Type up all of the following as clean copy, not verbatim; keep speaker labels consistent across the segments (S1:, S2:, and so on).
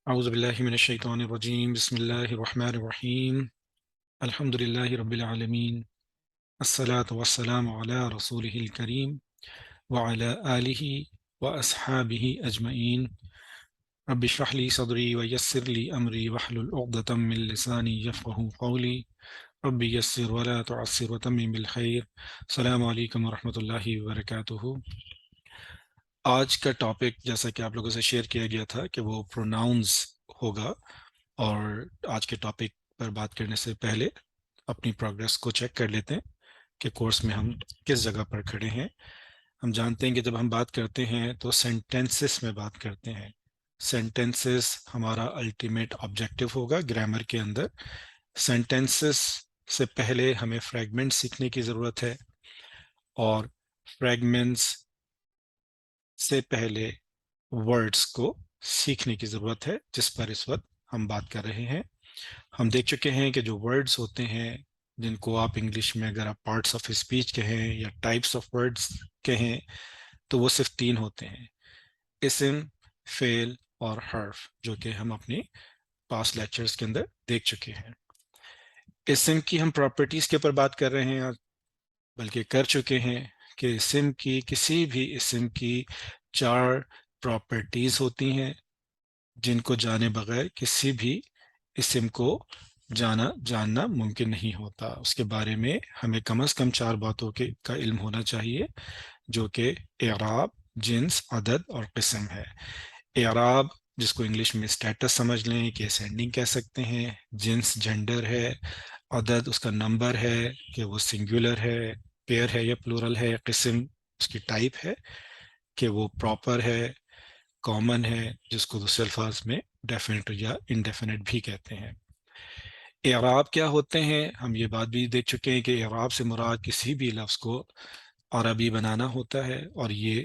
S1: اعوذ باللہ من الشیطان الرجیم بسم اللہ الرحمن الرحیم الحمد للہ رب العالمین الصلاة والسلام علی رسولہ الکریم وعلی آلہ واصحابہ اجمعین رب اشرح لی صدری ویسر لی امری واحلل عقدۃ من لسانی یفقہوا قولی رب یسر ولا تعسر وتمم بالخیر۔ السلام علیکم ورحمۃ اللہ وبرکاتہ۔ آج کا ٹاپک جیسا کہ آپ لوگوں سے شیئر کیا گیا تھا کہ وہ پروناؤنز ہوگا، اور آج کے ٹاپک پر بات کرنے سے پہلے اپنی پروگریس کو چیک کر لیتے ہیں کہ کورس میں ہم کس جگہ پر کھڑے ہیں۔ ہم جانتے ہیں کہ جب ہم بات کرتے ہیں تو سینٹینسز میں بات کرتے ہیں۔ سینٹینسز ہمارا الٹیمیٹ آبجیکٹو ہوگا گرامر کے اندر۔ سینٹینسز سے پہلے ہمیں فریگمنٹ سیکھنے کی ضرورت ہے، اور فریگمنٹس سے پہلے ورڈز کو سیکھنے کی ضرورت ہے، جس پر اس وقت ہم بات کر رہے ہیں۔ ہم دیکھ چکے ہیں کہ جو ورڈز ہوتے ہیں، جن کو آپ انگلش میں اگر آپ پارٹس آف اسپیچ کہیں یا ٹائپس آف ورڈز کہیں، تو وہ صرف 3 ہوتے ہیں: اسم، فعل اور حرف، جو کہ ہم اپنے پاس لیکچرز کے اندر دیکھ چکے ہیں۔ اسم کی ہم پراپرٹیز کے اوپر بات کر رہے ہیں، بلکہ کر چکے ہیں کہ اسم کی کسی بھی اسم کی 4 پراپرٹیز ہوتی ہیں، جن کو جانے بغیر کسی بھی اسم کو جاننا ممکن نہیں ہوتا۔ اس کے بارے میں ہمیں کم از کم 4 باتوں کا علم ہونا چاہیے، جو کہ اعراب، جنس، عدد اور قسم ہے۔ اعراب، جس کو انگلش میں اسٹیٹس سمجھ لیں کہ اسینڈنگ کہہ سکتے ہیں، جنس جینڈر ہے، عدد اس کا نمبر ہے کہ وہ سنگولر ہے، پیئر ہے یا پلورل ہے، قسم اس کی ٹائپ ہے کہ وہ پراپر ہے، کامن ہے، جس کو دوسرے الفاظ میں ڈیفینٹ یا انڈیفینٹ بھی کہتے ہیں۔ اعراب کیا ہوتے ہیں، ہم یہ بات بھی دیکھ چکے ہیں کہ اعراب سے مراد کسی بھی لفظ کو عربی بنانا ہوتا ہے، اور یہ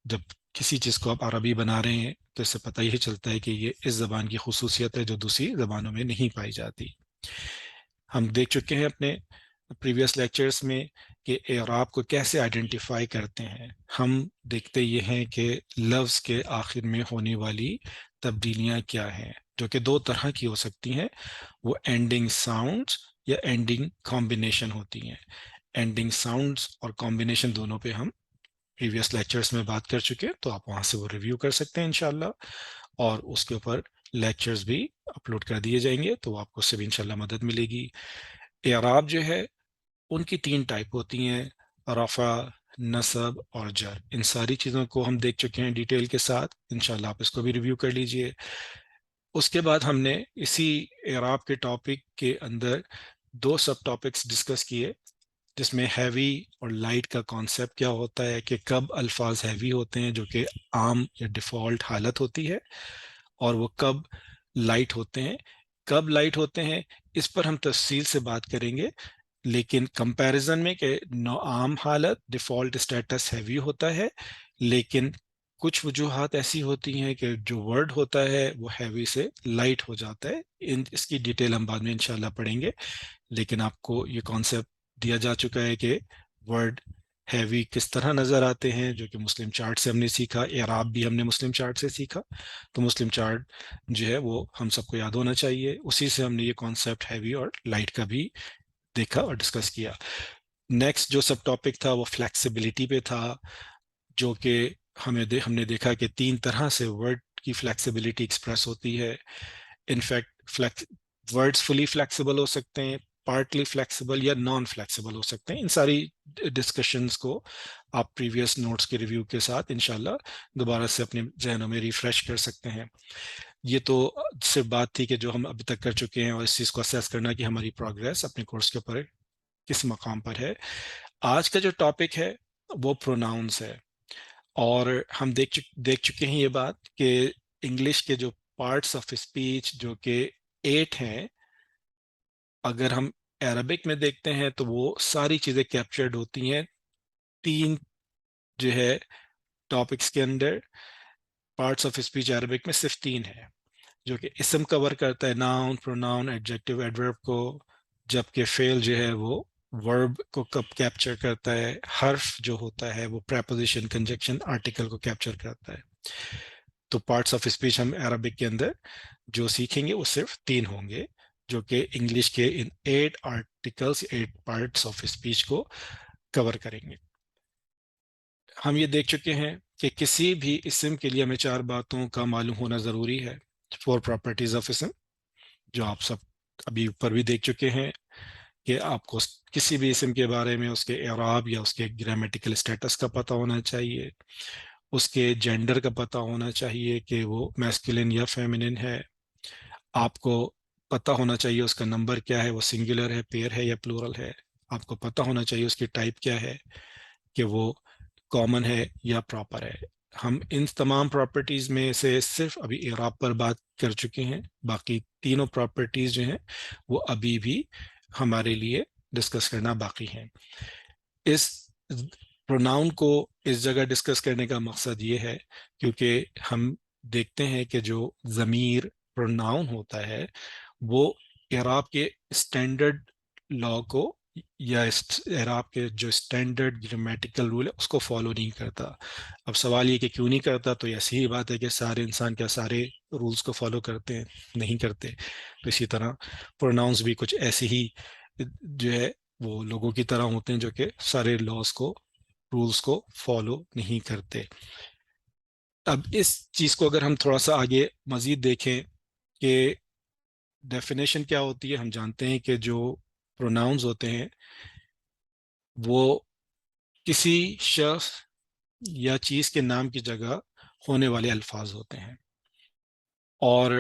S1: جب کسی چیز کو آپ عربی بنا رہے ہیں تو اس سے پتہ ہی چلتا ہے کہ یہ اس زبان کی خصوصیت ہے جو دوسری زبانوں میں نہیں پائی جاتی۔ ہم دیکھ چکے ہیں اپنے پریویس لیکچرز میں کہ اعراب کو کیسے آئیڈینٹیفائی کرتے ہیں۔ ہم دیکھتے یہ ہیں کہ لفظ کے آخر میں ہونے والی تبدیلیاں کیا ہیں، جو کہ 2 طرح کی ہو سکتی ہیں۔ وہ اینڈنگ ساؤنڈز یا اینڈنگ کمبینیشن ہوتی ہیں۔ اینڈنگ ساؤنڈز اور کمبینیشن دونوں پہ ہم پریویس لیکچرز میں بات کر چکے، تو آپ وہاں سے وہ ریویو کر سکتے ہیں انشاءاللہ، اور اس کے اوپر لیکچرز بھی اپلوڈ کر دیے جائیں گے، تو آپ کو اس سے بھی انشاءاللہ مدد ملے گی۔ اعراب جو ہے، ان کی 3 ٹائپ ہوتی ہیں: رفع، نصب اور جر۔ ان ساری چیزوں کو ہم دیکھ چکے ہیں ڈیٹیل کے ساتھ، انشاءاللہ آپ اس کو بھی ریویو کر لیجئے۔ اس کے بعد ہم نے اسی اعراب کے ٹاپک کے اندر 2 سب ٹاپکس ڈسکس کیے، جس میں ہیوی اور لائٹ کا کانسیپٹ کیا ہوتا ہے، کہ کب الفاظ ہیوی ہوتے ہیں جو کہ عام یا ڈیفالٹ حالت ہوتی ہے، اور وہ کب لائٹ ہوتے ہیں۔ کب لائٹ ہوتے ہیں اس پر ہم تفصیل سے بات کریں گے، لیکن کمپیریزن میں کہ عام حالت ڈیفالٹ اسٹیٹس ہیوی ہوتا ہے، لیکن کچھ وجوہات ایسی ہوتی ہیں کہ جو ورڈ ہوتا ہے وہ ہیوی سے لائٹ ہو جاتا ہے۔ اس کی ڈیٹیل ہم بعد میں انشاءاللہ پڑھیں گے، لیکن آپ کو یہ کانسیپٹ دیا جا چکا ہے کہ ورڈ ہیوی کس طرح نظر آتے ہیں، جو کہ مسلم چارٹ سے ہم نے سیکھا۔ اعراب بھی ہم نے مسلم چارٹ سے سیکھا، تو مسلم چارٹ جو ہے وہ ہم سب کو یاد ہونا چاہیے، اسی سے ہم نے یہ کانسیپٹ ہیوی اور لائٹ کا بھی دیکھا اور ڈسکس کیا۔ نیکسٹ جو سب ٹاپک تھا وہ فلیکسیبلٹی پہ تھا، جو کہ ہم نے دیکھا کہ 3 طرح سے ورڈ کی فلیکسیبلٹی ایکسپریس ہوتی ہے۔ انفیکٹ ورڈز فلی فلیکسیبل ہو سکتے ہیں، پارٹلی فلیکسیبل یا نان فلیکسیبل ہو سکتے ہیں۔ ان ساری ڈسکشنز کو آپ پریویس نوٹس کے ریویو کے ساتھ انشاءاللہ دوبارہ سے اپنے ذہنوں میں ریفریش کر سکتے ہیں۔ یہ تو صرف بات تھی کہ جو ہم ابھی تک کر چکے ہیں، اور اس چیز کو اسیس کرنا کہ ہماری پروگریس اپنے کورس کے اوپر کس مقام پر ہے۔ آج کا جو ٹاپک ہے وہ پروناؤنس ہے، اور ہم دیکھ چکے ہیں یہ بات کہ انگلش کے جو پارٹس آف اسپیچ جو کہ 8 ہیں، اگر ہم عربک میں دیکھتے ہیں تو وہ ساری چیزیں کیپچرڈ ہوتی ہیں 3 جو ہے ٹاپکس کے اندر۔ پارٹس آف اسپیچ عربک میں صرف 3 ہے، جو کہ اسم کور کرتا ہے، ناؤن، پروناؤن، ایڈجیکٹو، ایڈورب کو، جبکہ فعل جو ہے وہ ورب کو کب کیپچر کرتا ہے، حرف جو ہوتا ہے وہ پریپوزیشن، کنجکشن، آرٹیکل کو کیپچر کرتا ہے۔ تو پارٹس آف اسپیچ ہم عربک کے اندر جو سیکھیں گے وہ صرف 3 ہوں گے، جو کہ انگلش کے ان 8 آرٹیکلس 8 پارٹس آف اسپیچ کو کور کریں گے۔ ہم یہ دیکھ چکے ہیں کہ کسی بھی اسم کے لیے ہمیں 4 باتوں کا معلوم ہونا ضروری ہے، 4 پراپرٹیز آف اسم، جو آپ سب ابھی اوپر بھی دیکھ چکے ہیں کہ آپ کو کسی بھی اسم کے بارے میں اس کے اعراب یا اس کے گرامیٹیکل اسٹیٹس کا پتہ ہونا چاہیے، اس کے جینڈر کا پتہ ہونا چاہیے کہ وہ میسکولن یا فیمنن ہے، آپ کو پتہ ہونا چاہیے اس کا نمبر کیا ہے، وہ سنگولر ہے، پیئر ہے یا پلورل ہے، آپ کو پتہ ہونا چاہیے اس کی ٹائپ کیا ہے کہ وہ کامن ہے یا پراپر ہے۔ ہم ان تمام پراپرٹیز میں سے صرف ابھی اعراب پر بات کر چکے ہیں، باقی تینوں پراپرٹیز جو ہیں وہ ابھی بھی ہمارے لیے ڈسکس کرنا باقی ہیں۔ اس پروناؤن کو اس جگہ ڈسکس کرنے کا مقصد یہ ہے کیونکہ ہم دیکھتے ہیں کہ جو ضمیر پروناؤن ہوتا ہے وہ اعراب کے اسٹینڈرڈ لا کو یا اعراب کے جو اسٹینڈرڈ گرامیٹیکل رول ہے اس کو فالو نہیں کرتا۔ اب سوال یہ کہ کیوں نہیں کرتا، تو یہ صحیح بات ہے کہ سارے انسان کیا سارے رولز کو فالو کرتے ہیں؟ نہیں کرتے۔ تو اسی طرح پروناؤنس بھی کچھ ایسے ہی جو ہے وہ لوگوں کی طرح ہوتے ہیں جو کہ سارے لاز کو رولز کو فالو نہیں کرتے۔ اب اس چیز کو اگر ہم تھوڑا سا آگے مزید دیکھیں کہ ڈیفینیشن کیا ہوتی ہے، ہم جانتے ہیں کہ جو پروناؤنز ہوتے ہیں وہ کسی شخص یا چیز کے نام کی جگہ ہونے والے الفاظ ہوتے ہیں، اور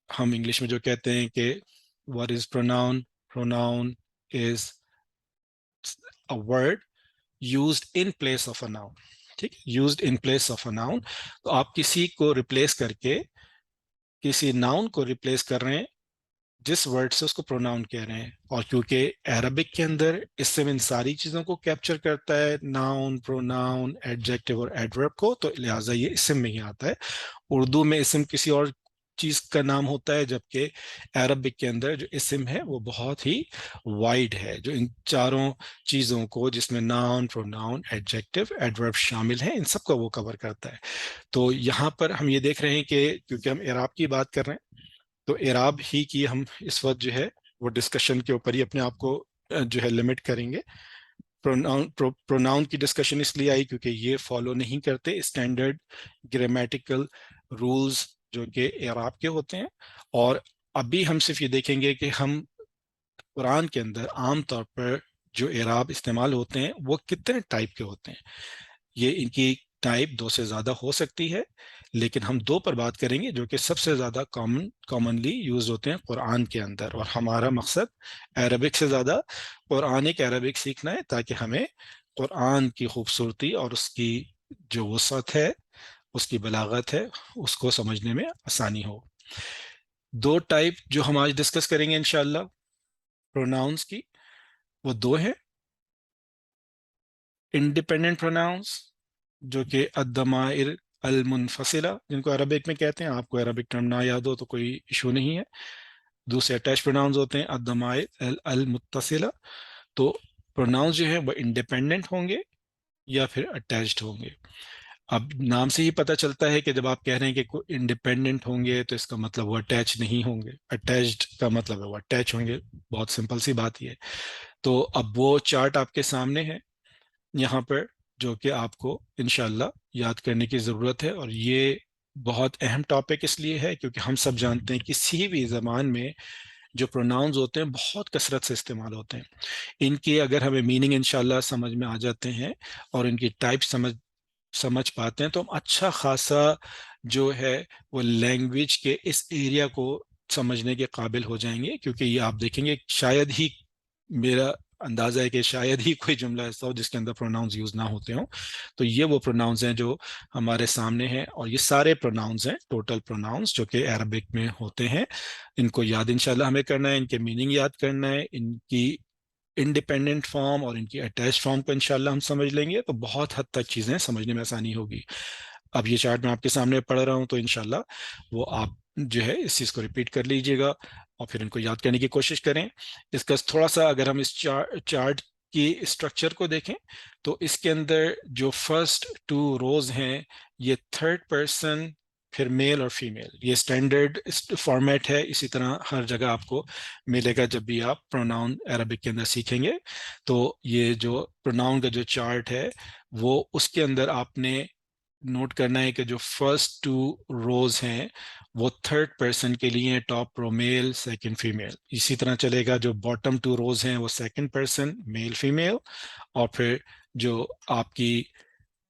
S1: ہم انگلش میں جو کہتے ہیں کہ what is pronoun pronoun is a word used in place of a noun، ٹھیک، used in place of a noun۔ تو آپ کسی کو ریپلیس کر کے کسی ناؤن کو ریپلیس کر رہے ہیں جس ورڈ سے اس کو پروناؤن کہہ رہے ہیں، اور کیونکہ عربک کے اندر اس سے ان ساری چیزوں کو کیپچر کرتا ہے، ناؤن، پروناؤن، ایڈجیکٹو اور ایڈورب کو، تو لہٰذا یہ اسم میں ہی آتا ہے۔ اردو میں اسم کسی اور چیز کا نام ہوتا ہے، جبکہ عربک کے اندر جو اسم ہے وہ بہت ہی وائڈ ہے، جو ان چاروں چیزوں کو جس میں ناؤن، پروناؤن، ایڈجیکٹو، ایڈورب شامل ہیں، ان سب کو وہ کور کرتا ہے۔ تو یہاں پر ہم یہ دیکھ رہے ہیں کہ کیونکہ ہم اعراب کی بات کر رہے ہیں تو اعراب ہی کی ہم اس وقت جو ہے وہ ڈسکشن کے اوپر ہی اپنے آپ کو جو ہے لمٹ کریں گے۔ پروناؤن کی ڈسکشن اس لیے آئی کیونکہ یہ فالو نہیں کرتے اسٹینڈرڈ گرامیٹیکل رولز جو کہ اعراب کے ہوتے ہیں، اور ابھی ہم صرف یہ دیکھیں گے کہ ہم قرآن کے اندر عام طور پر جو اعراب استعمال ہوتے ہیں وہ کتنے ٹائپ کے ہوتے ہیں۔ یہ ان کی ٹائپ 2 سے زیادہ ہو سکتی ہے، لیکن ہم 2 پر بات کریں گے جو کہ سب سے زیادہ کامنلی یوز ہوتے ہیں قرآن کے اندر، اور ہمارا مقصد عربک سے زیادہ قرآنک عربک سیکھنا ہے تاکہ ہمیں قرآن کی خوبصورتی اور اس کی جو وسعت ہے، اس کی بلاغت ہے، اس کو سمجھنے میں آسانی ہو۔ 2 ٹائپ جو ہم آج ڈسکس کریں گے انشاءاللہ پروناؤنس کی، وہ 2 ہیں۔ انڈیپینڈنٹ پروناؤنس جو کہ الضمائر المنفصلہ جن کو عربک میں کہتے ہیں، آپ کو عربک ٹرم نہ یاد ہو تو کوئی ایشو نہیں ہے۔ دوسرے اٹیچ پروناؤنز ہوتے ہیں الضمائر المتصلہ۔ تو پروناؤنز جو ہیں وہ انڈیپینڈنٹ ہوں گے یا پھر اٹیچڈ ہوں گے۔ اب نام سے ہی پتہ چلتا ہے کہ جب آپ کہہ رہے ہیں کہ کوئی انڈیپینڈنٹ ہوں گے تو اس کا مطلب وہ اٹیچ نہیں ہوں گے، اٹیچڈ کا مطلب ہے وہ اٹیچ ہوں گے، بہت سمپل سی بات یہ ہے۔ تو اب وہ چارٹ آپ کے سامنے ہے یہاں پر، جو کہ آپ کو انشاءاللہ یاد کرنے کی ضرورت ہے، اور یہ بہت اہم ٹاپک اس لیے ہے کیونکہ ہم سب جانتے ہیں کسی بھی زبان میں جو پروناؤنز ہوتے ہیں بہت کثرت سے استعمال ہوتے ہیں۔ ان کی اگر ہمیں میننگ انشاءاللہ سمجھ میں آ جاتے ہیں اور ان کی ٹائپ سمجھ پاتے ہیں تو ہم اچھا خاصا جو ہے وہ لینگویج کے اس ایریا کو سمجھنے کے قابل ہو جائیں گے، کیونکہ یہ آپ دیکھیں گے شاید ہی، میرا اندازہ ہے کہ شاید ہی کوئی جملہ ایسا ہو جس کے اندر پروناؤنز یوز نہ ہوتے ہوں۔ تو یہ وہ پروناؤنز ہیں جو ہمارے سامنے ہیں، اور یہ سارے پروناؤنز ہیں، ٹوٹل پروناؤنز جو کہ عربک میں ہوتے ہیں۔ ان کو یاد انشاءاللہ ہمیں کرنا ہے، ان کے میننگ یاد کرنا ہے، ان کی انڈیپینڈنٹ فارم اور ان کی اٹیچ فارم کو انشاءاللہ ہم سمجھ لیں گے تو بہت حد تک چیزیں سمجھنے میں آسانی ہوگی۔ اب یہ چارٹ میں آپ کے سامنے پڑھ رہا ہوں تو انشاءاللہ وہ آپ جو ہے اس چیز کو ریپیٹ کر لیجئے گا اور پھر ان کو یاد کرنے کی کوشش کریں۔ اس کا تھوڑا سا اگر ہم اس چارٹ کی اسٹرکچر کو دیکھیں تو اس کے اندر جو فرسٹ 2 روز ہیں یہ 3rd پرسن پھر میل اور فیمیل. یہ اسٹینڈرڈ فارمیٹ ہے، اسی طرح ہر جگہ آپ کو ملے گا جب بھی آپ پروناؤن عربک کے اندر سیکھیں گے. تو یہ جو پروناؤن کا جو چارٹ ہے وہ اس کے اندر آپ نے نوٹ کرنا ہے کہ جو فرسٹ 2 روز ہیں وہ تھرڈ پرسن کے لیے، ٹاپ رو میل، سیکنڈ فیمیل. اسی طرح چلے گا جو باٹم 2 روز ہیں وہ سیکنڈ پرسن، میل فیمیل. اور پھر جو آپ کی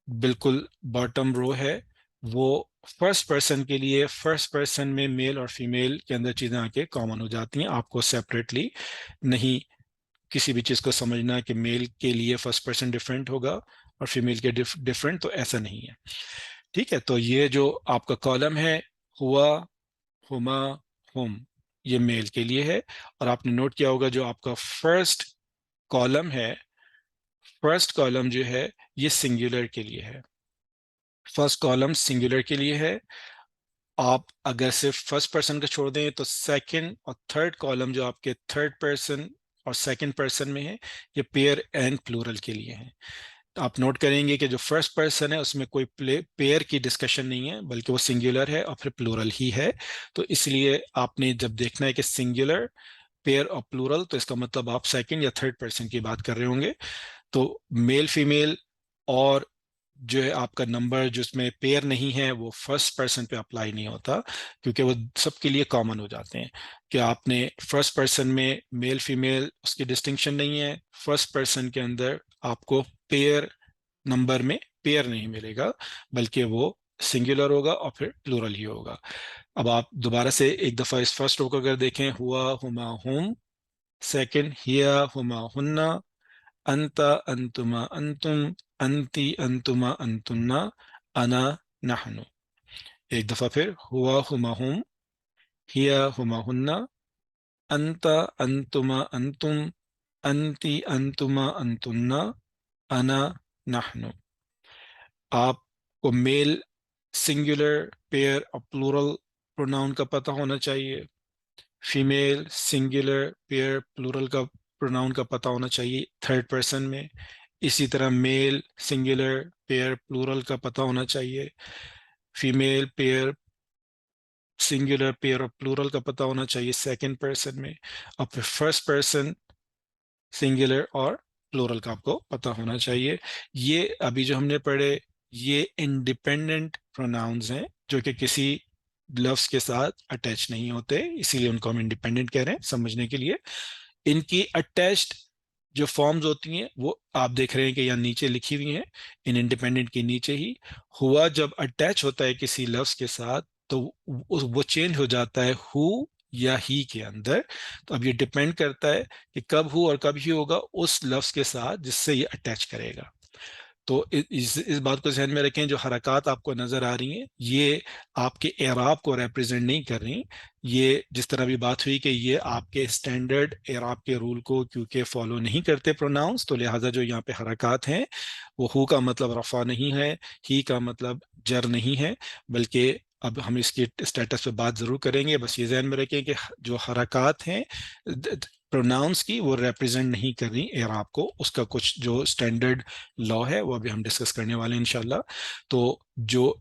S1: بالکل باٹم رو ہے وہ فرسٹ پرسن کے لیے، فرسٹ پرسن میں میل اور فیمیل کے اندر چیزیں آ کے کامن ہو جاتی ہیں. آپ کو سیپریٹلی نہیں کسی بھی چیز کو سمجھنا کہ میل کے لیے فرسٹ پرسن ڈفرینٹ ہوگا اور فیمیل کے ڈفرینٹ، تو ایسا نہیں ہے. ٹھیک ہے، تو یہ جو آپ کا کالم ہے ہوا، ہما، ہم، یہ میل کے لیے ہے. اور آپ نے نوٹ کیا ہوگا جو آپ کا فرسٹ کالم ہے، فرسٹ کالم جو ہے یہ سنگولر کے لیے ہے. فرسٹ کالم سنگولر کے لیے ہے. آپ اگر صرف فرسٹ پرسن کا چھوڑ دیں تو سیکنڈ اور تھرڈ کالم جو آپ کے تھرڈ پرسن اور سیکنڈ پرسن میں ہے یہ پیئر اینڈ پلورل کے لیے ہیں. آپ نوٹ کریں گے کہ جو فرسٹ پرسن ہے اس میں کوئی پیئر کی ڈسکشن نہیں ہے بلکہ وہ سنگولر ہے اور پھر پلورل ہی ہے. تو اس لیے آپ نے جب دیکھنا ہے کہ سنگولر، پیئر اور پلورل، تو اس کا مطلب آپ سیکنڈ یا تھرڈ پرسن کی بات کر رہے ہوں گے. تو میل فیمیل اور جو ہے آپ کا نمبر جس میں پیئر نہیں ہے وہ فرسٹ پرسن پہ اپلائی نہیں ہوتا کیونکہ وہ سب کے لیے کامن ہو جاتے ہیں. کہ آپ نے فرسٹ پرسن میں میل فیمیل اس کی ڈسٹنکشن نہیں ہے، فرسٹ پرسن کے اندر آپ کو پیئر نمبر میں پیئر نہیں ملے گا بلکہ وہ سنگولر ہوگا اور پھر پلورل ہی ہوگا. اب آپ دوبارہ سے ایک دفعہ اس فرسٹ رو کو اگر دیکھیں، ہوا، ہما، ہم. سیکنڈ، ہیا، ہما، ہننا. انت، انتما، انتم. انتی، انتما، انتنا. انا، نحن. ایک دفعہ پھر، ہوا، ہما، ہم. ہیا، ہما، ہننا. انت، انتما، انتم. انتی، انتما، انتنا. انا، نحن. آپ کو میل سنگولر، پیئر اور پلورل پروناؤن کا پتہ ہونا چاہیے. فیمیل سنگولر، پیئر، پلورل کا پروناؤن کا پتہ ہونا چاہیے تھرڈ پرسن میں. اسی طرح میل سنگولر، پیئر، پلورل کا پتہ ہونا چاہیے. فیمیل پیئر سنگولر، پیئر اور پلورل کا پتہ ہونا چاہیے سیکنڈ پرسن میں. اور پھر فرسٹ پرسن سنگولر اور پلورل کا آپ کو پتہ ہونا چاہیے. یہ ابھی جو ہم نے پڑھے یہ انڈیپینڈنٹ پروناؤنز ہیں جو کہ کسی لفظ کے ساتھ اٹیچ نہیں ہوتے، اسی لیے ان کو ہم انڈیپینڈنٹ کہہ رہے ہیں سمجھنے کے لیے. ان کی اٹیچڈ جو فارمز ہوتی ہیں وہ آپ دیکھ رہے ہیں کہ یہاں نیچے لکھی ہوئی ہیں ان انڈیپینڈنٹ کے نیچے ہی. ہوا جب اٹیچ ہوتا ہے کسی لفظ کے ساتھ تو وہ چینج ہو جاتا ہے ہو یا ہی کے اندر. تو اب یہ ڈپینڈ کرتا ہے کہ کب ہو اور کب ہی ہوگا اس لفظ کے ساتھ جس سے یہ اٹیچ کرے گا. تو اس بات کو ذہن میں رکھیں، جو حرکات آپ کو نظر آ رہی ہیں یہ آپ کے اعراب کو ریپرزینٹ نہیں کر رہی. یہ جس طرح بھی بات ہوئی کہ یہ آپ کے اسٹینڈرڈ اعراب کے رول کو کیونکہ فالو نہیں کرتے پروناؤنس، تو لہٰذا جو یہاں پہ حرکات ہیں وہ ہو کا مطلب رفع نہیں ہے، ہی کا مطلب جر نہیں ہے، بلکہ اب ہم اس کی اسٹیٹس پہ بات ضرور کریں گے. بس یہ ذہن میں رکھیں کہ جو حرکات ہیں پروناؤنس کی وہ ریپرزینٹ نہیں کر رہی اعراب کو. اس کا کچھ جو اسٹینڈرڈ لا ہے وہ ابھی ہم ڈسکس کرنے والے ہیں انشاءاللہ. تو جو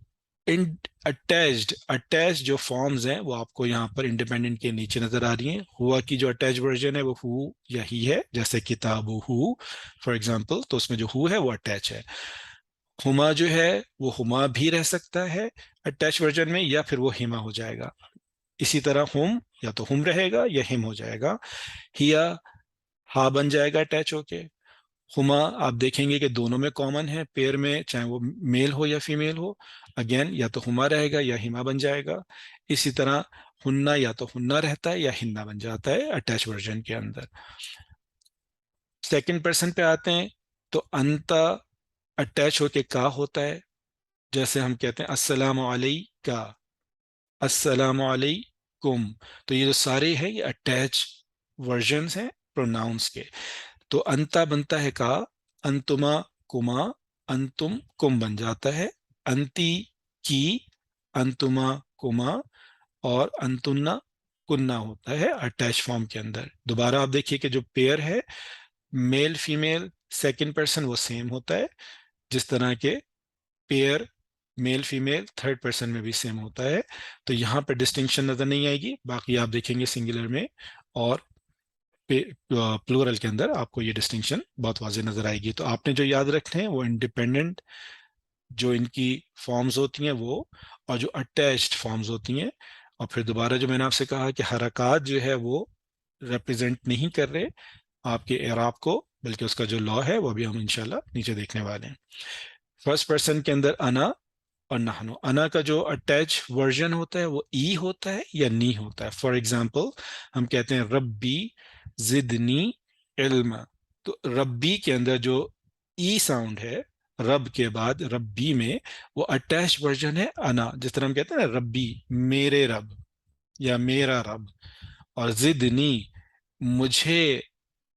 S1: اٹیچڈ جو فارمز ہیں وہ آپ کو یہاں پر انڈیپینڈنٹ کے نیچے نظر آ رہی ہیں. ہوا کی جو اٹیچ ورژن ہے وہ ہو یا ہی ہے، جیسے کتاب ہو فار ایگزامپل، تو اس میں جو ہو ہے وہ اٹیچ ہے. ہما جو ہے وہ ہما بھی رہ سکتا ہے اٹیچ ورژن میں یا پھر وہ ہما ہو جائے گا. اسی طرح ہم یا تو ہم رہے گا یا ہم ہو جائے گا. ہیا ہا بن جائے گا اٹیچ ہو کے. ہما آپ دیکھیں گے کہ دونوں میں کامن ہے، پیئر میں چاہے وہ میل ہو یا فیمیل ہو، اگین یا تو ہما رہے گا یا ہما بن جائے گا. اسی طرح ہننا یا تو ہننا رہتا ہے یا ہننا بن جاتا ہے اٹیچ ورژن کے اندر. سیکنڈ پرسن پہ آتے ہیں تو انتا اٹیچ ہو کے کا ہوتا ہے، جیسے ہم کہتے ہیں السلام علیکہ، السلام علیکم. تو یہ جو سارے ہیں یہ اٹیچ ورژنز ہیں پروناؤنس کے. تو انتا بنتا ہے کا، انتما کما، انتم کم بن جاتا ہے. انتی کی، انتما کما، اور انتنا کننا ہوتا ہے اٹیچ فارم کے اندر. دوبارہ آپ دیکھیے کہ جو پیئر ہے میل فیمیل سیکنڈ پرسن وہ سیم ہوتا ہے جس طرح کے pair male female third person میں بھی سیم ہوتا ہے. تو یہاں پہ ڈسٹنکشن نظر نہیں آئے گی، باقی آپ دیکھیں گے سنگولر میں اور پلورل کے اندر آپ کو یہ ڈسٹنکشن بہت واضح نظر آئے گی. تو آپ نے جو یاد رکھنے ہیں وہ انڈیپینڈنٹ جو ان کی فارمز ہوتی ہیں وہ، اور جو اٹیچڈ فارمز ہوتی ہیں. اور پھر دوبارہ جو میں نے آپ سے کہا کہ حرکات جو ہے وہ ریپرزینٹ نہیں کر رہے آپ کے اعراب کو، بلکہ اس کا جو لا ہے وہ بھی ہم انشاءاللہ نیچے دیکھنے والے ہیں. فرسٹ پرسن کے اندر انا اور نحنو. انا کا جو اٹیچ ورژن ہوتا ہے وہ ای ہوتا ہے یا نی ہوتا ہے. فار ایگزامپل ہم کہتے ہیں ربی زدنی علم. تو ربی کے اندر جو ای ساؤنڈ ہے رب کے بعد ربی میں، وہ اٹیچ ورژن ہے انا. جس طرح ہم کہتے ہیں نا ربی میرے رب یا میرا رب، اور زدنی مجھے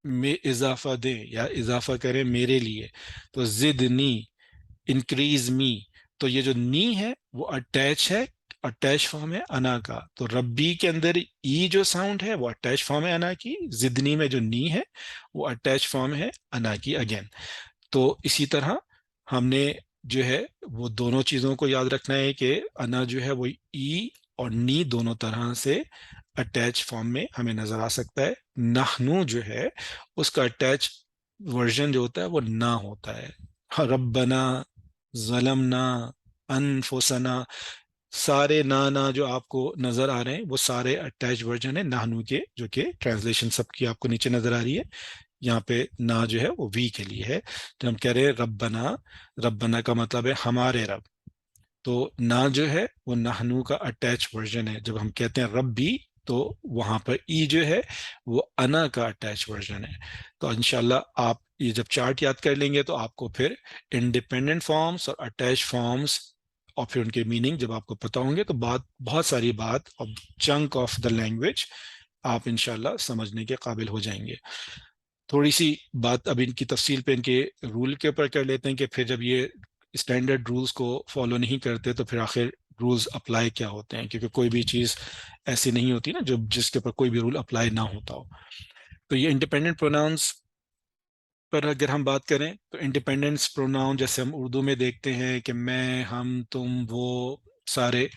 S1: میں اضافہ دیں یا اضافہ کریں میرے لیے. تو زدنی انکریز می. تو یہ جو نی ہے وہ اٹیچ ہے، اٹیچ فارم ہے انا کا. تو ربی کے اندر ای جو ساؤنڈ ہے وہ اٹیچ فارم ہے انا کی. زدنی میں جو نی ہے وہ اٹیچ فارم ہے انا کی اگین. تو اسی طرح ہم نے جو ہے وہ دونوں چیزوں کو یاد رکھنا ہے کہ انا جو ہے وہ ای اور نی دونوں طرح سے اٹیچ فارم میں ہمیں نظر آ سکتا ہے. نحنو جو ہے اس کا اٹیچ ورژن جو ہوتا ہے وہ نہ ہوتا ہے. ربنا ظلمنا انفسنا، سارے نا جو آپ کو نظر آ رہے ہیں وہ سارے اٹیچ ورژن ہیں نحنو کے، جو کہ ٹرانسلیشن سب کی آپ کو نیچے نظر آ رہی ہے. یہاں پہ نا جو ہے وہ وی کے لیے ہے. تو ہم کہہ رہے ہیں ربنا، ربنا کا مطلب ہے ہمارے رب. تو نا جو ہے وہ نحنو کا اٹیچ ورژن ہے. جب ہم کہتے ہیں ربی تو وہاں پر ای جو ہے وہ انا کا اٹیچ ورژن ہے. تو انشاءاللہ آپ یہ جب چارٹ یاد کر لیں گے تو آپ کو پھر انڈیپینڈنٹ فارمز اور اٹیچ فارمز اور پھر ان کے میننگ جب آپ کو پتہ ہوں گے تو بہت ساری بات اور چنک آف دا لینگویج آپ انشاءاللہ سمجھنے کے قابل ہو جائیں گے. تھوڑی سی بات اب ان کی تفصیل پہ ان کے رول کے اوپر کر لیتے ہیں کہ پھر جب یہ اسٹینڈرڈ رولز کو فالو نہیں کرتے تو پھر آخر رولز اپلائی کیا ہوتے ہیں، کیونکہ کوئی بھی چیز ایسی نہیں ہوتی نا جو جس کے اوپر کوئی بھی رول اپلائی نہ ہوتا ہو. تو یہ انڈیپینڈنٹ پروناؤنس پر اگر ہم بات کریں تو انڈیپینڈنس پروناؤن جیسے ہم اردو میں دیکھتے ہیں کہ میں، ہم، تم، وہ سارے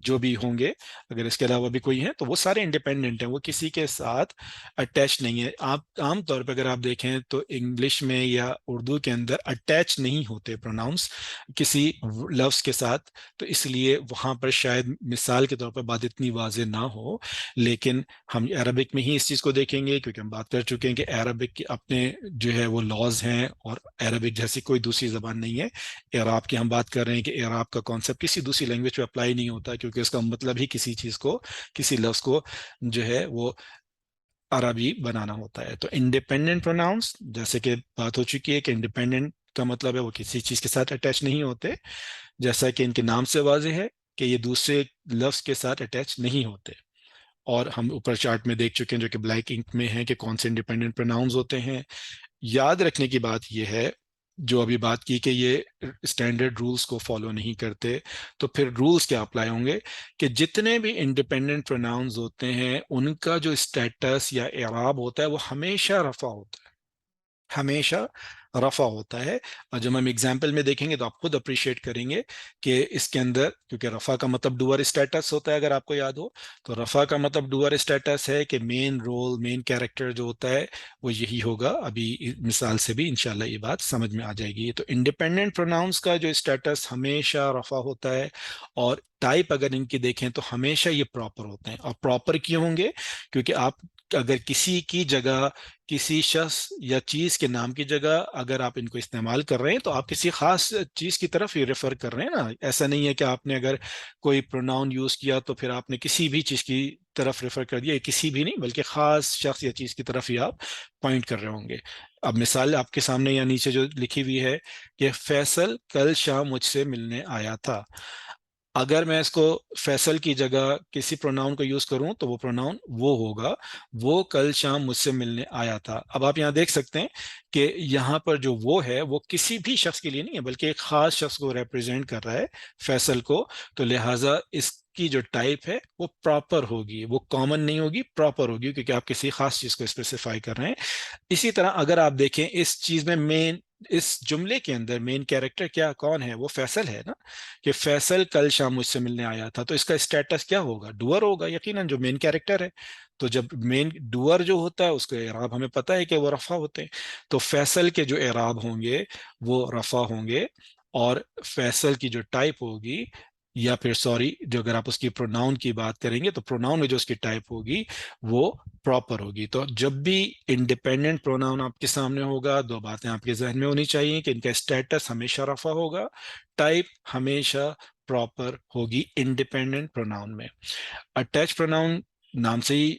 S1: جو بھی ہوں گے، اگر اس کے علاوہ بھی کوئی ہیں تو وہ سارے انڈیپینڈنٹ ہیں، وہ کسی کے ساتھ اٹیچ نہیں ہے. آپ عام طور پہ اگر آپ دیکھیں تو انگلش میں یا اردو کے اندر اٹیچ نہیں ہوتے پروناؤنس کسی لفظ کے ساتھ. تو اس لیے وہاں پر شاید مثال کے طور پر بات اتنی واضح نہ ہو، لیکن ہم عربک میں ہی اس چیز کو دیکھیں گے کیونکہ ہم بات کر چکے ہیں کہ عربک کے اپنے جو ہے وہ لاز ہیں اور عربک جیسی کوئی دوسری زبان نہیں ہے. اعراب کی ہم بات کر رہے ہیں کہ اعراب کا کانسیپٹ کسی دوسری لینگویج پہ اپلائی نہیں ہوتا کیونکہ اس کا مطلب ہی کسی چیز کو، کسی لفظ کو جو ہے وہ عربی بنانا ہوتا ہے. تو انڈیپینڈنٹ پروناؤنس جیسے کہ بات ہو چکی ہے کہ انڈیپینڈنٹ کا مطلب ہے وہ کسی چیز کے ساتھ اٹیچ نہیں ہوتے، جیسا کہ ان کے نام سے واضح ہے کہ یہ دوسرے لفظ کے ساتھ اٹیچ نہیں ہوتے. اور ہم اوپر چارٹ میں دیکھ چکے ہیں جو کہ بلیک انک میں ہیں کہ کون سے انڈیپینڈنٹ پروناؤنز ہوتے ہیں. یاد رکھنے کی بات یہ ہے جو ابھی بات کی کہ یہ اسٹینڈرڈ رولز کو فالو نہیں کرتے، تو پھر رولز کیا اپلائی ہوں گے کہ جتنے بھی انڈیپینڈنٹ پروناؤنز ہوتے ہیں ان کا جو اسٹیٹس یا اعراب ہوتا ہے وہ ہمیشہ رفع ہوتا ہے، ہمیشہ رفع ہوتا ہے. اور جب ہم ایگزامپل میں دیکھیں گے تو آپ خود اپریشیٹ کریں گے کہ اس کے اندر، کیونکہ رفع کا مطلب ڈوور اسٹیٹس ہوتا ہے اگر آپ کو یاد ہو، تو رفع کا مطلب ڈوور اسٹیٹس ہے کہ مین رول، مین کیریکٹر جو ہوتا ہے وہ یہی ہوگا. ابھی مثال سے بھی انشاءاللہ یہ بات سمجھ میں آ جائے گی. تو انڈیپینڈنٹ پروناؤنس کا جو اسٹیٹس ہمیشہ رفع ہوتا ہے، اور ٹائپ اگر ان کی دیکھیں تو ہمیشہ یہ پراپر ہوتے ہیں. اور پراپر کیوں ہوں گے؟ کیونکہ آپ اگر کسی کی جگہ، کسی شخص یا چیز کے نام کی جگہ اگر آپ ان کو استعمال کر رہے ہیں تو آپ کسی خاص چیز کی طرف ہی ریفر کر رہے ہیں نا. ایسا نہیں ہے کہ آپ نے اگر کوئی پروناؤن یوز کیا تو پھر آپ نے کسی بھی چیز کی طرف ریفر کر دیا، کسی بھی نہیں بلکہ خاص شخص یا چیز کی طرف ہی آپ پوائنٹ کر رہے ہوں گے. اب مثال آپ کے سامنے یا نیچے جو لکھی ہوئی ہے کہ فیصل کل شام مجھ سے ملنے آیا تھا. اگر میں اس کو فیصل کی جگہ کسی پروناؤن کو یوز کروں تو وہ پروناؤن وہ ہوگا، وہ کل شام مجھ سے ملنے آیا تھا. اب آپ یہاں دیکھ سکتے ہیں کہ یہاں پر جو وہ ہے وہ کسی بھی شخص کے لیے نہیں ہے بلکہ ایک خاص شخص کو ریپرزینٹ کر رہا ہے، فیصل کو. تو لہٰذا اس کی جو ٹائپ ہے وہ پراپر ہوگی، وہ کامن نہیں ہوگی، پراپر ہوگی کیونکہ آپ کسی خاص چیز کو اسپیسیفائی کر رہے ہیں. اسی طرح اگر آپ دیکھیں اس چیز میں مین اس جملے کے اندر مین کیریکٹر کیا کون ہے؟ وہ فیصل ہے نا، کہ فیصل کل شام مجھ سے ملنے آیا تھا، تو اس کا اسٹیٹس کیا ہوگا؟ ڈوور ہوگا یقیناً، جو مین کیریکٹر ہے۔ تو جب مین ڈوور جو ہوتا ہے اس کا اعراب ہمیں پتہ ہے کہ وہ رفع ہوتے ہیں، تو فیصل کے جو اعراب ہوں گے وہ رفع ہوں گے، اور فیصل کی جو ٹائپ ہوگی، یا پھر سوری، جو اگر آپ اس کی پروناؤن کی بات کریں گے تو پروناؤن میں جو اس کی ٹائپ ہوگی وہ پراپر ہوگی۔ تو جب بھی انڈیپینڈنٹ پروناؤن آپ کے سامنے ہوگا، دو باتیں آپ کے ذہن میں ہونی چاہیے کہ ان کا اسٹیٹس ہمیشہ رفع ہوگا، ٹائپ ہمیشہ پراپر ہوگی انڈیپینڈنٹ پروناؤن میں۔ اٹیچ پروناؤن نام سے ہی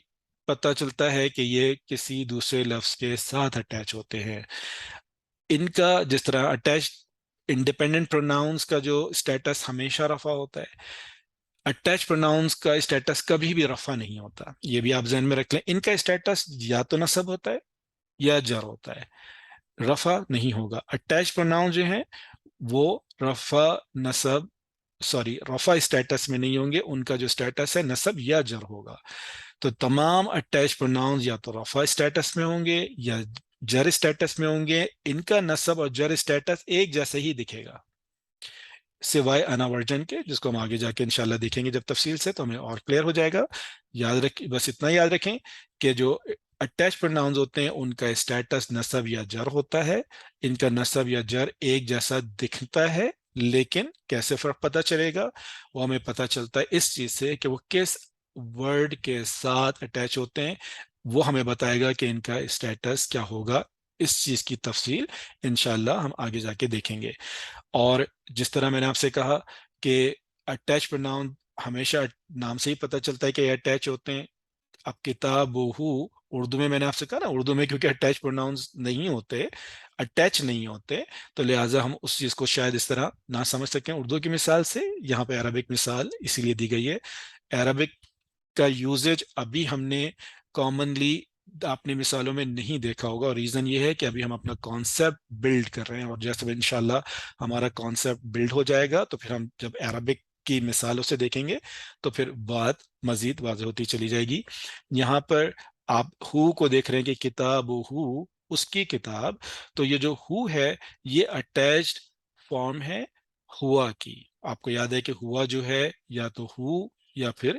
S1: پتہ چلتا ہے کہ یہ کسی دوسرے لفظ کے ساتھ اٹیچ ہوتے ہیں۔ ان کا جس طرح اٹیچ انڈیپینڈنٹ پروناؤنس کا جو اسٹیٹس ہمیشہ رفع ہوتا ہے، اٹیچ پروناؤنس کا اسٹیٹس کبھی بھی رفع نہیں ہوتا، یہ بھی آپ ذہن میں رکھ لیں۔ ان کا اسٹیٹس یا تو نصب ہوتا ہے یا جر ہوتا ہے، رفع نہیں ہوگا۔ اٹیچ پروناؤن جو ہیں وہ رفع نصب سوری رفع اسٹیٹس میں نہیں ہوں گے، ان کا جو اسٹیٹس ہے نصب یا جر ہوگا۔ تو تمام اٹیچ پروناؤنز یا تو رفع اسٹیٹس میں ہوں گے یا جر اسٹیٹس میں ہوں گے، ان کا نصب اور جر اسٹیٹس ایک جیسے ہی دکھے گا، سوائے انا ورجن کے، جس کو ہم آگے جا کے انشاءاللہ دیکھیں گے جب تفصیل سے، تو ہمیں اور کلیئر ہو جائے گا۔ یاد رکھ بس اتنا یاد رکھیں کہ جو اٹیچ پروناؤنز ہوتے ہیں ان کا اسٹیٹس نصب یا جر ہوتا ہے، ان کا نصب یا جر ایک جیسا دکھتا ہے، لیکن کیسے فرق پتہ چلے گا؟ وہ ہمیں پتہ چلتا ہے اس چیز سے کہ وہ کس ورڈ کے ساتھ اٹیچ ہوتے ہیں، وہ ہمیں بتائے گا کہ ان کا اسٹیٹس کیا ہوگا۔ اس چیز کی تفصیل انشاءاللہ ہم آگے جا کے دیکھیں گے۔ اور جس طرح میں نے آپ سے کہا کہ اٹیچ پروناؤن ہمیشہ نام سے ہی پتہ چلتا ہے کہ یہ اٹیچ ہوتے ہیں۔ اب کتاب اردو میں نے آپ سے کہا نا، اردو میں کیونکہ اٹیچ پروناؤنز نہیں ہوتے، اٹیچ نہیں ہوتے، تو لہٰذا ہم اس چیز کو شاید اس طرح نہ سمجھ سکیں اردو کی مثال سے، یہاں پہ عربک مثال اسی لیے دی گئی ہے۔ عربک کا یوزیج ابھی ہم نے کامنلی آپ نے مثالوں میں نہیں دیکھا ہوگا، اور ریزن یہ ہے کہ ابھی ہم اپنا کانسیپٹ بلڈ کر رہے ہیں، اور جیسے انشاءاللہ ہمارا کانسیپٹ بلڈ ہو جائے گا تو پھر ہم جب عربک کی مثالوں سے دیکھیں گے تو پھر بات مزید واضح ہوتی چلی جائے گی۔ یہاں پر آپ ہو کو دیکھ رہے ہیں کہ کتاب ہو، اس کی کتاب، تو یہ جو ہو ہے یہ اٹیچڈ فارم ہے ہوا کی۔ آپ کو یاد ہے کہ ہوا جو ہے یا تو ہو یا پھر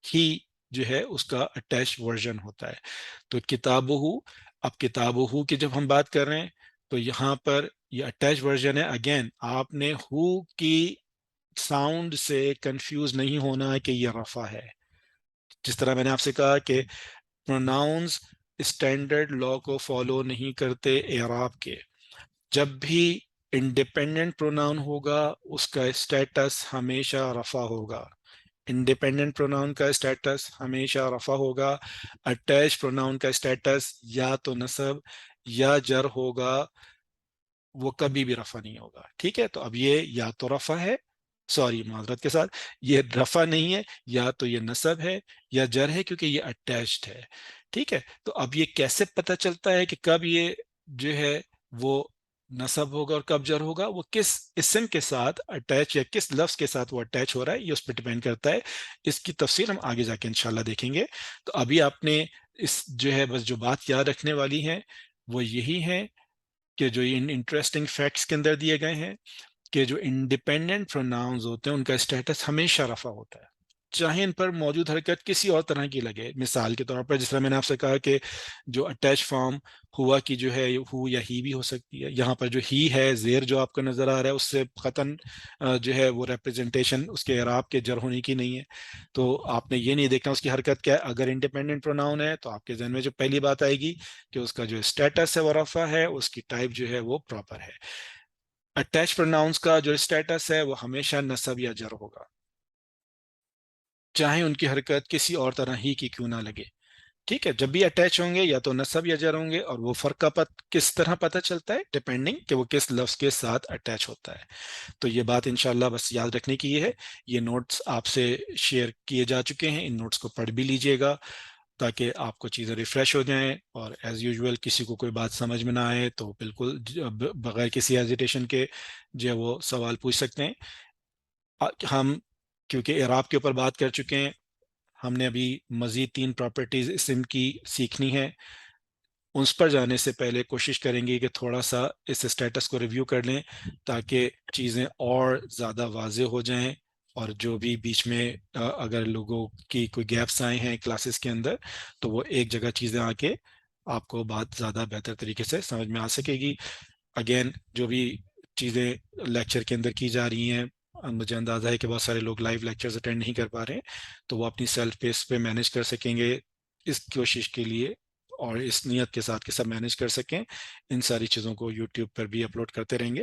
S1: ہی جو ہے اس کا اٹیچ ورژن ہوتا ہے۔ تو کتاب ہو، اب کتاب ہو کی جب ہم بات کر رہے ہیں تو یہاں پر یہ اٹیچ ورژن ہے۔ اگین آپ نے ہو کی ساؤنڈ سے کنفیوز نہیں ہونا کہ یہ رفع ہے۔ جس طرح میں نے آپ سے کہا کہ پروناؤنز اسٹینڈرڈ لا کو فالو نہیں کرتے اعراب کے، جب بھی انڈیپینڈنٹ پروناؤن ہوگا اس کا اسٹیٹس ہمیشہ رفع ہوگا، انڈیپینڈنٹ پروناؤن کا اسٹیٹس ہمیشہ رفع ہوگا، اٹیچ پروناؤن کا اسٹیٹس یا تو نصب یا جر ہوگا، وہ کبھی بھی رفع نہیں ہوگا۔ ٹھیک ہے، تو اب یہ یا تو رفع ہے، سوری معذرت کے ساتھ، یہ رفع نہیں ہے، یا تو یہ نصب ہے یا جر ہے، کیونکہ یہ اٹیچڈ ہے۔ ٹھیک ہے، تو اب یہ کیسے پتہ چلتا ہے کہ کب یہ جو ہے وہ نصب ہوگا اور کب جر ہوگا؟ وہ کس اسم کے ساتھ اٹیچ یا کس لفظ کے ساتھ وہ اٹیچ ہو رہا ہے، یہ اس پہ ڈیپینڈ کرتا ہے۔ اس کی تفصیل ہم آگے جا کے انشاءاللہ دیکھیں گے۔ تو ابھی آپ نے اس جو ہے بس جو بات یاد رکھنے والی ہے وہ یہی ہے کہ جو ان انٹرسٹنگ فیکٹس کے اندر دیے گئے ہیں کہ جو انڈیپینڈنٹ پروناؤنز ہوتے ہیں ان کا اسٹیٹس ہمیشہ رفع ہوتا ہے، چاہے ان پر موجود حرکت کسی اور طرح کی لگے۔ مثال کے طور پر جس طرح میں نے آپ سے کہا کہ جو اٹیچ فارم ہوا کی جو ہے ہو یا ہی بھی ہو سکتی ہے، یہاں پر جو ہی ہے زیر جو آپ کو نظر آ رہا ہے اس سے قطعاً جو ہے وہ ریپرزنٹیشن اس کے اعراب کے جر ہونے کی نہیں ہے، تو آپ نے یہ نہیں دیکھنا اس کی حرکت کیا ہے۔ اگر انڈیپینڈنٹ پروناؤن ہے تو آپ کے ذہن میں جو پہلی بات آئے گی کہ اس کا جو اسٹیٹس ہے وہ رفع ہے، اس کی ٹائپ جو ہے وہ پراپر ہے۔ اٹیچ پروناؤنس کا جو اسٹیٹس ہے وہ ہمیشہ نصب یا جر ہوگا، چاہے ان کی حرکت کسی اور طرح ہی کی کیوں نہ لگے۔ ٹھیک ہے، جب بھی اٹیچ ہوں گے یا تو نصب یا جر ہوں گے، اور وہ فرق کا کس طرح پتہ چلتا ہے؟ ڈیپینڈنگ کہ وہ کس لفظ کے ساتھ اٹیچ ہوتا ہے۔ تو یہ بات انشاءاللہ بس یاد رکھنے کی یہ ہے۔ یہ نوٹس آپ سے شیئر کیے جا چکے ہیں، ان نوٹس کو پڑھ بھی لیجئے گا تاکہ آپ کو چیزیں ریفریش ہو جائیں، اور ایز یوزول کسی کو کوئی بات سمجھ میں نہ آئے تو بالکل بغیر کسی ہیزیٹیشن کے جو ہے وہ سوال پوچھ سکتے ہیں۔ ہم کیونکہ اعراب کے اوپر بات کر چکے ہیں، ہم نے ابھی مزید 3 پراپرٹیز اسم کی سیکھنی ہے۔ اس پر جانے سے پہلے کوشش کریں گے کہ تھوڑا سا اس اسٹیٹس کو ریویو کر لیں تاکہ چیزیں اور زیادہ واضح ہو جائیں، اور جو بھی بیچ میں اگر لوگوں کی کوئی گیپس آئے ہیں کلاسز کے اندر تو وہ ایک جگہ چیزیں آ کے آپ کو بات زیادہ بہتر طریقے سے سمجھ میں آ سکے گی۔ اگین جو بھی چیزیں لیکچر کے اندر کی جا رہی ہیں، مجھے اندازہ ہے کہ بہت سارے لوگ لائیو لیکچرز اٹینڈ نہیں کر پا رہے ہیں، تو وہ اپنی سیلف پیس پہ مینیج کر سکیں گے اس کوشش کے لیے، اور اس نیت کے ساتھ کہ سب مینیج کر سکیں۔ ان ساری چیزوں کو یوٹیوب پر بھی اپلوڈ کرتے رہیں گے،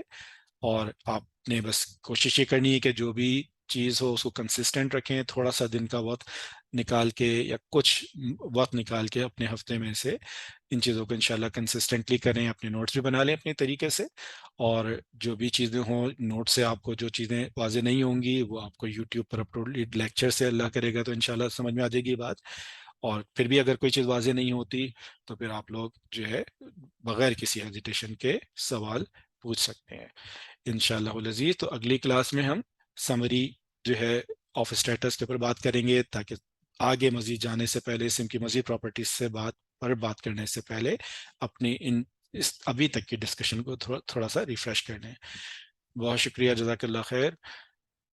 S1: اور آپ نے بس کوشش یہ کرنی ہے کہ جو بھی چیز ہو اس کو کنسسٹنٹ رکھیں، تھوڑا سا دن کا وقت نکال کے یا کچھ وقت نکال کے اپنے ہفتے میں سے ان چیزوں کو انشاءاللہ کنسسٹنٹلی کریں، اپنے نوٹس بھی بنا لیں اپنے طریقے سے، اور جو بھی چیزیں ہوں نوٹ سے آپ کو جو چیزیں واضح نہیں ہوں گی وہ آپ کو یوٹیوب پر اپلوڈ لیکچر سے اللہ کرے گا تو انشاءاللہ سمجھ میں آ جائے گی بات۔ اور پھر بھی اگر کوئی چیز واضح نہیں ہوتی تو پھر آپ لوگ جو ہے بغیر کسی ہیزیٹیشن کے سوال پوچھ سکتے ہیں انشاءاللہ العزیز۔ تو اگلی کلاس میں ہم سمری جو ہے آف اسٹیٹس کے اوپر بات کریں گے، تاکہ آگے مزید جانے سے پہلے سم کی مزید پراپرٹیز سے بات کرنے سے پہلے اپنی اس ابھی تک کی ڈسکشن کو تھوڑا سا ریفریش کر لیں۔ بہت شکریہ، جزاک اللہ خیر۔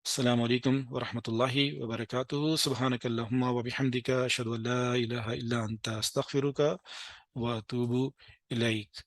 S1: السلام علیکم ورحمۃ اللہ وبرکاتہ۔ سبحانک اللہم وبحمدک، اشہد ان لا الہ الا انت، استغفرک واتوب الیک۔